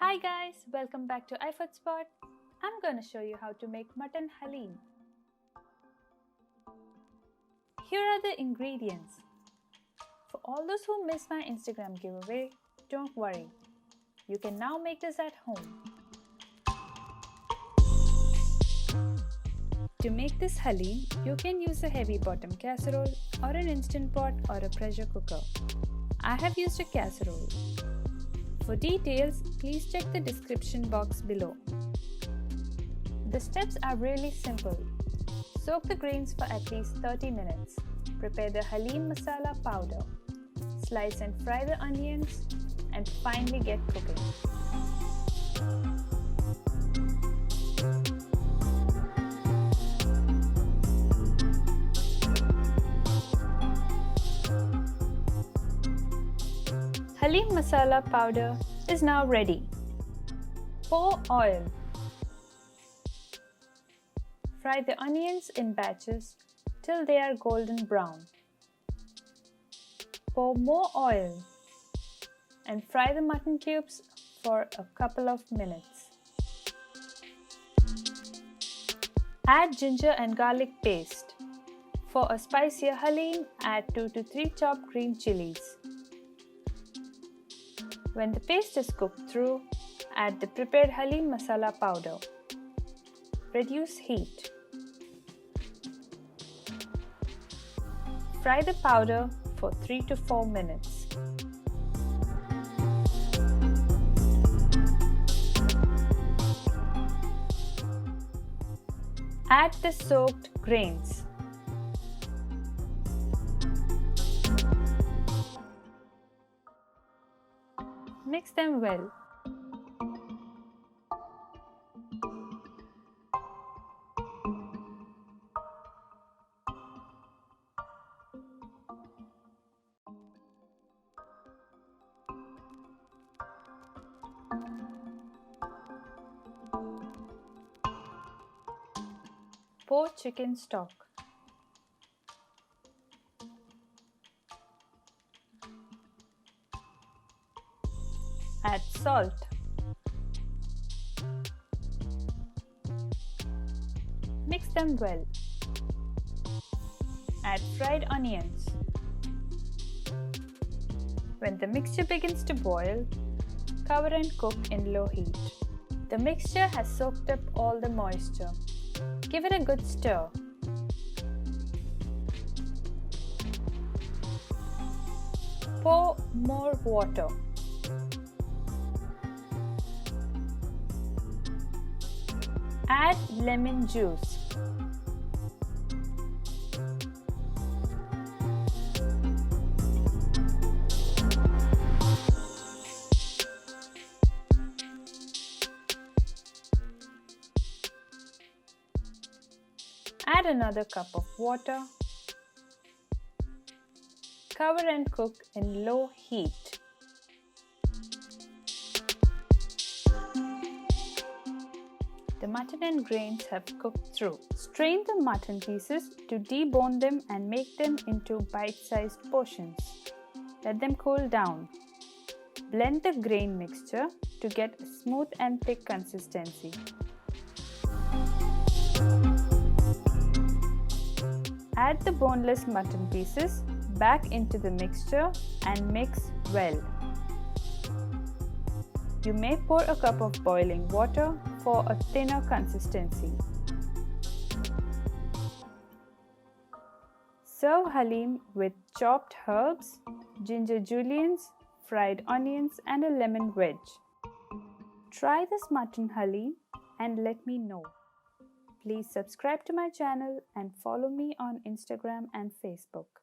Hi guys, welcome back to ifoodspot. I'm gonna show you how to make mutton haleem. Here are the ingredients. For all those who missed my Instagram giveaway, don't worry. You can now make this at home. To make this haleem, you can use a heavy bottom casserole or an instant pot or a pressure cooker. I have used a casserole. For details, please check the description box below. The steps are really simple. Soak the grains for at least 30 minutes. Prepare the haleem masala powder. Slice and fry the onions and finally get cooking. Haleem masala powder is now ready. Pour oil. Fry the onions in batches till they are golden brown. Pour more oil and fry the mutton cubes for a couple of minutes. Add ginger and garlic paste. For a spicier haleem, add 2 to 3 chopped green chilies. When the paste is cooked through, add the prepared haleem masala powder. Reduce heat. Fry the powder for 3 to 4 minutes. Add the soaked grains. Mix them well. Pour chicken stock. Add salt. Mix them well. Add fried onions. When the mixture begins to boil, cover and cook in low heat. The mixture has soaked up all the moisture. Give it a good stir. Pour more water. Add lemon juice. Add another cup of water. Cover and cook in low heat. The mutton and grains have cooked through. Strain the mutton pieces to debone them and make them into bite-sized portions. Let them cool down. Blend the grain mixture to get a smooth and thick consistency. Add the boneless mutton pieces back into the mixture and mix well. You may pour a cup of boiling water for a thinner consistency. Serve haleem with chopped herbs, ginger juliennes, fried onions and a lemon wedge. Try this mutton haleem and let me know. Please subscribe to my channel and follow me on Instagram and Facebook.